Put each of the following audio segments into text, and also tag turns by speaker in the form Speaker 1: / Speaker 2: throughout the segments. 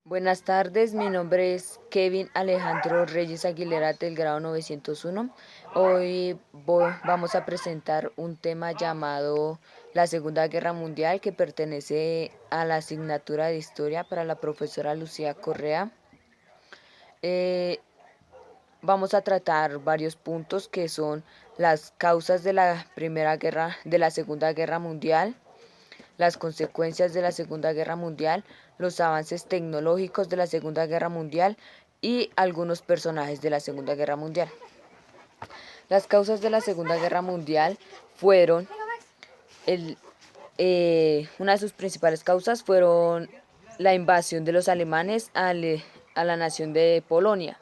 Speaker 1: Buenas tardes, mi nombre es Kevin Alejandro Reyes Aguilera del grado 901. Hoy vamos a presentar un tema llamado la Segunda Guerra Mundial que pertenece a la asignatura de Historia para la profesora Lucía Correa. Eh, Vamos a tratar varios puntos que son las causas de la Segunda Guerra Mundial, las consecuencias de la Segunda Guerra Mundial, los avances tecnológicos de la Segunda Guerra Mundial y algunos personajes de la Segunda Guerra Mundial. Las causas de la Segunda Guerra Mundial fueron, una de sus principales causas fueron la invasión de los alemanes a la nación de Polonia.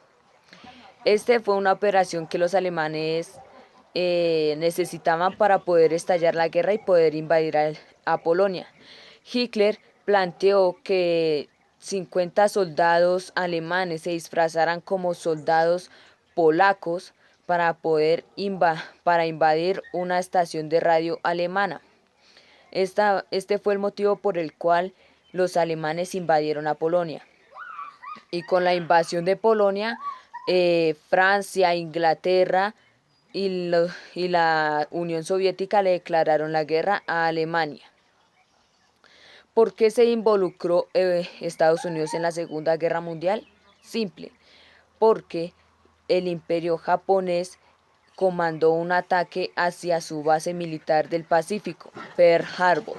Speaker 1: Este fue una operación que los alemanes necesitaban para poder estallar la guerra y poder invadir a Polonia. Hitler planteó que 50 soldados alemanes se disfrazaran como soldados polacos para poder para invadir una estación de radio alemana. Este fue el motivo por el cual los alemanes invadieron a Polonia. Y con la invasión de Polonia, Francia, Inglaterra y la Unión Soviética le declararon la guerra a Alemania. ¿Por qué se involucró Estados Unidos en la Segunda Guerra Mundial? Simple, porque el Imperio japonés comandó un ataque hacia su base militar del Pacífico, Pearl Harbor.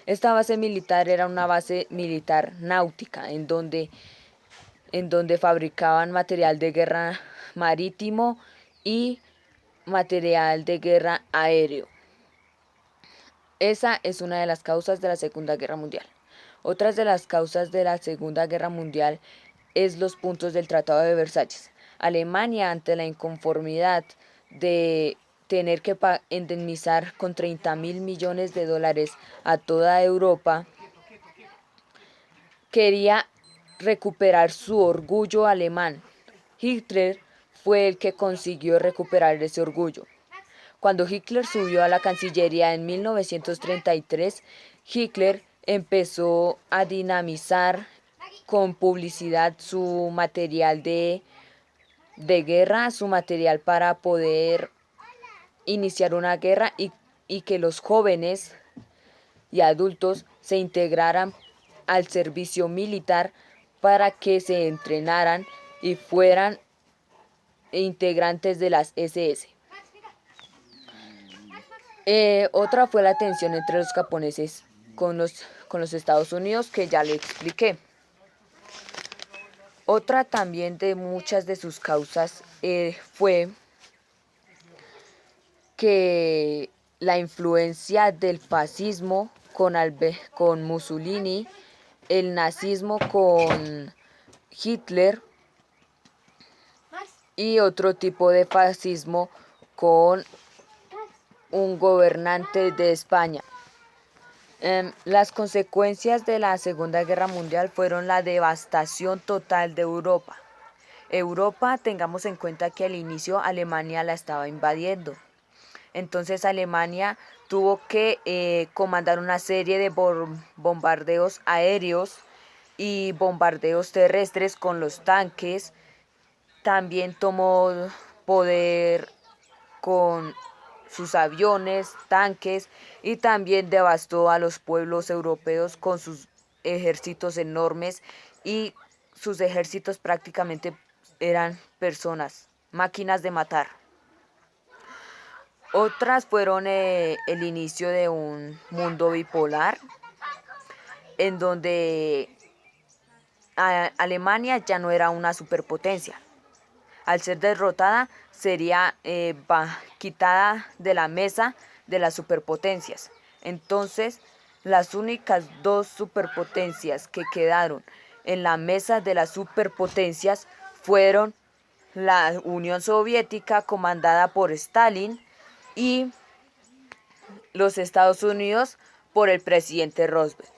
Speaker 1: Esta base militar era una base militar náutica en donde fabricaban material de guerra marítimo y material de guerra aéreo. Esa es una de las causas de la Segunda Guerra Mundial. Otras de las causas de la Segunda Guerra Mundial es los puntos del Tratado de Versalles. Alemania, ante la inconformidad de tener que indemnizar con 30.000 millones de dólares a toda Europa, quería recuperar su orgullo alemán. Hitler fue el que consiguió recuperar ese orgullo. Cuando Hitler subió a la Cancillería en 1933, Hitler empezó a dinamizar con publicidad su material de guerra, su material para poder iniciar una guerra y que los jóvenes y adultos se integraran al servicio militar para que se entrenaran y fueran integrantes de las SS. Otra fue la tensión entre los japoneses con los Estados Unidos, que ya le expliqué. Otra también de muchas de sus causas fue que la influencia del fascismo con Mussolini, el nazismo con Hitler y otro tipo de fascismo con un gobernante de España. Las consecuencias de la Segunda Guerra Mundial fueron la devastación total de Europa. Europa, tengamos en cuenta que al inicio Alemania la estaba invadiendo. Entonces Alemania tuvo que comandar una serie de bombardeos aéreos y bombardeos terrestres con los tanques. También tomó poder con sus aviones, tanques, y también devastó a los pueblos europeos con sus ejércitos enormes, y sus ejércitos prácticamente eran personas, máquinas de matar. Otras fueron el inicio de un mundo bipolar en donde Alemania ya no era una superpotencia. Al ser derrotada, sería quitada de la mesa de las superpotencias. Entonces, las únicas dos superpotencias que quedaron en la mesa de las superpotencias fueron la Unión Soviética, comandada por Stalin, y los Estados Unidos por el presidente Roosevelt.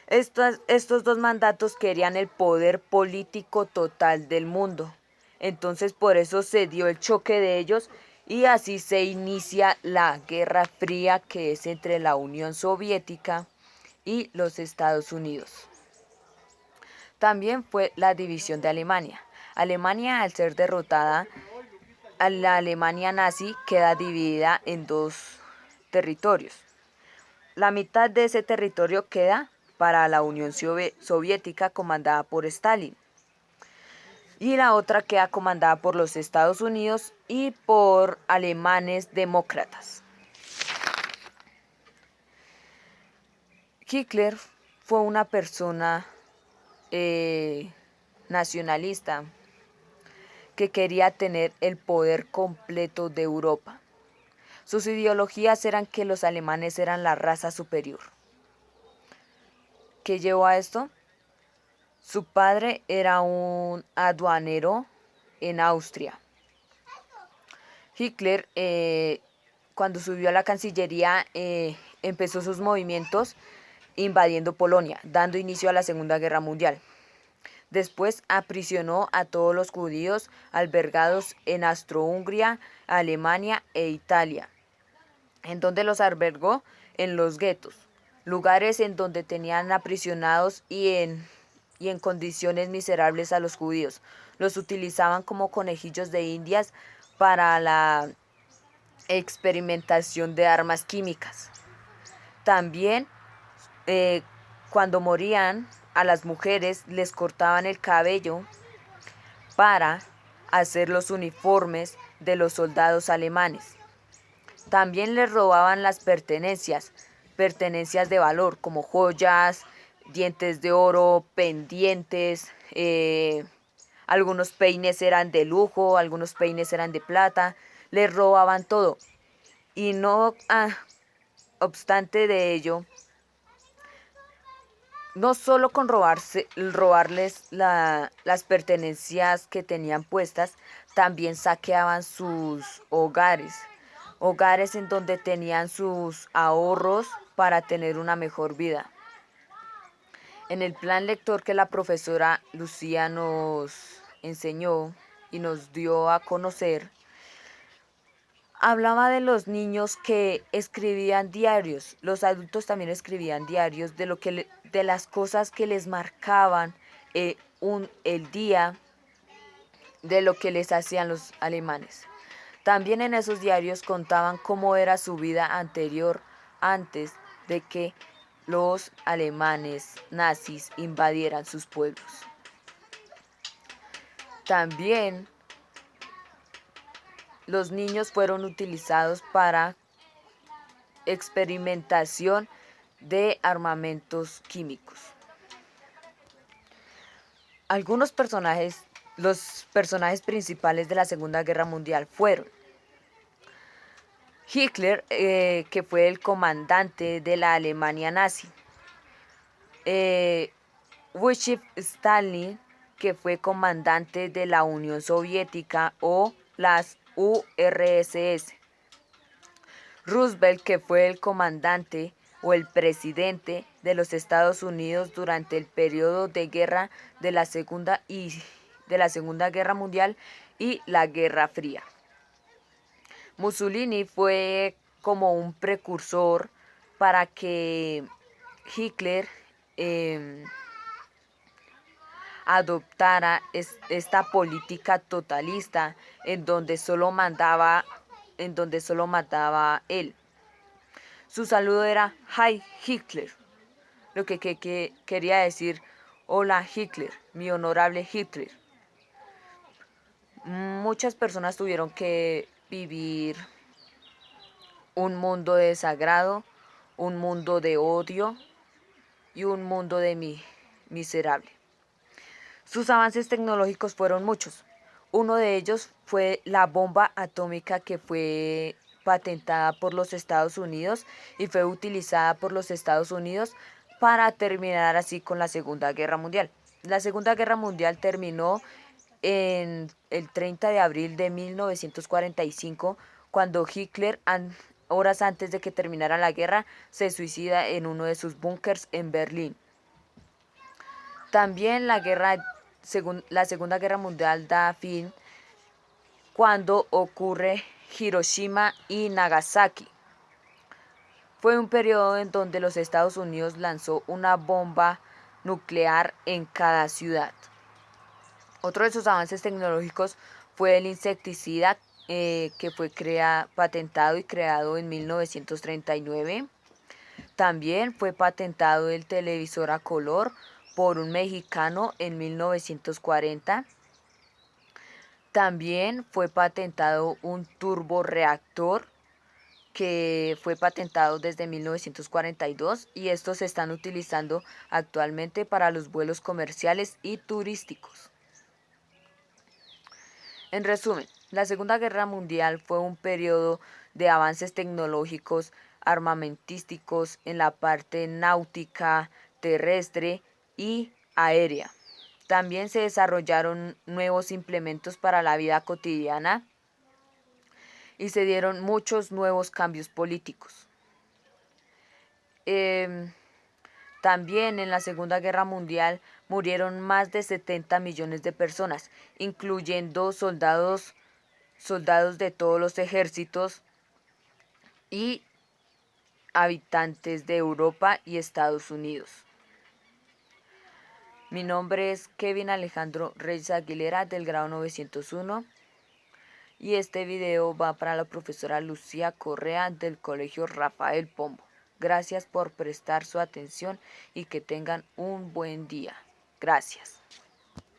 Speaker 1: Estos dos mandatos querían el poder político total del mundo. Entonces por eso se dio el choque de ellos y así se inicia la Guerra Fría, que es entre la Unión Soviética y los Estados Unidos. También fue la división de Alemania. Alemania, al ser derrotada, la Alemania nazi queda dividida en dos territorios. La mitad de ese territorio queda para la Unión Soviética comandada por Stalin y la otra queda comandada por los Estados Unidos y por alemanes demócratas. Hitler fue una persona nacionalista que quería tener el poder completo de Europa. Sus ideologías eran que los alemanes eran la raza superior. ¿Qué llevó a esto? Su padre era un aduanero en Austria. Hitler, cuando subió a la Cancillería, empezó sus movimientos invadiendo Polonia, dando inicio a la Segunda Guerra Mundial. Después aprisionó a todos los judíos albergados en Austro-Hungría, Alemania e Italia, en donde los albergó en los guetos, lugares en donde tenían aprisionados y en condiciones miserables a los judíos. Los utilizaban como conejillos de indias para la experimentación de armas químicas. También cuando morían a las mujeres les cortaban el cabello para hacer los uniformes de los soldados alemanes. También les robaban las pertenencias de valor como joyas, dientes de oro, pendientes, algunos peines eran de lujo, algunos peines eran de plata, les robaban todo. Y no obstante de ello, no solo con robarles las pertenencias que tenían puestas, también saqueaban sus hogares en donde tenían sus ahorros para tener una mejor vida. En el plan lector que la profesora Lucía nos enseñó y nos dio a conocer, hablaba de los niños que escribían diarios. Los adultos también escribían diarios de las cosas que les marcaban el día, de lo que les hacían los alemanes. También en esos diarios contaban cómo era su vida anterior, antes de que los alemanes nazis invadieran sus pueblos. También los niños fueron utilizados para experimentación de armamentos químicos. Los personajes principales de la Segunda Guerra Mundial fueron Hitler, que fue el comandante de la Alemania nazi, Joseph Stalin, que fue comandante de la Unión Soviética o las URSS, Roosevelt, que fue el comandante o el presidente de los Estados Unidos durante el periodo de guerra de la Segunda Guerra Mundial y la Guerra Fría. Mussolini fue como un precursor para que Hitler adoptara esta política totalista en donde solo mandaba él. Su saludo era Heil Hitler, lo que quería decir hola Hitler, mi honorable Hitler. Muchas personas tuvieron que vivir un mundo de desagrado, un mundo de odio y un mundo de miserable. Sus avances tecnológicos fueron muchos. Uno de ellos fue la bomba atómica, que fue patentada por los Estados Unidos y fue utilizada por los Estados Unidos para terminar así con la Segunda Guerra Mundial. La Segunda Guerra Mundial terminó en el 30 de abril de 1945, cuando Hitler, horas antes de que terminara la guerra, se suicida en uno de sus búnkers en Berlín. También la Segunda Guerra Mundial da fin cuando ocurre Hiroshima y Nagasaki. Fue un periodo en donde los Estados Unidos lanzó una bomba nuclear en cada ciudad. Otro de sus avances tecnológicos fue el insecticida que fue patentado y creado en 1939. También fue patentado el televisor a color por un mexicano en 1940. También fue patentado un turborreactor que fue patentado desde 1942 y estos se están utilizando actualmente para los vuelos comerciales y turísticos. En resumen, la Segunda Guerra Mundial fue un periodo de avances tecnológicos, armamentísticos en la parte náutica, terrestre y aérea. También se desarrollaron nuevos implementos para la vida cotidiana y se dieron muchos nuevos cambios políticos. También en la Segunda Guerra Mundial murieron más de 70 millones de personas, incluyendo soldados de todos los ejércitos y habitantes de Europa y Estados Unidos. Mi nombre es Kevin Alejandro Reyes Aguilera del grado 901 y este video va para la profesora Lucía Correa del Colegio Rafael Pombo. Gracias por prestar su atención y que tengan un buen día. Gracias.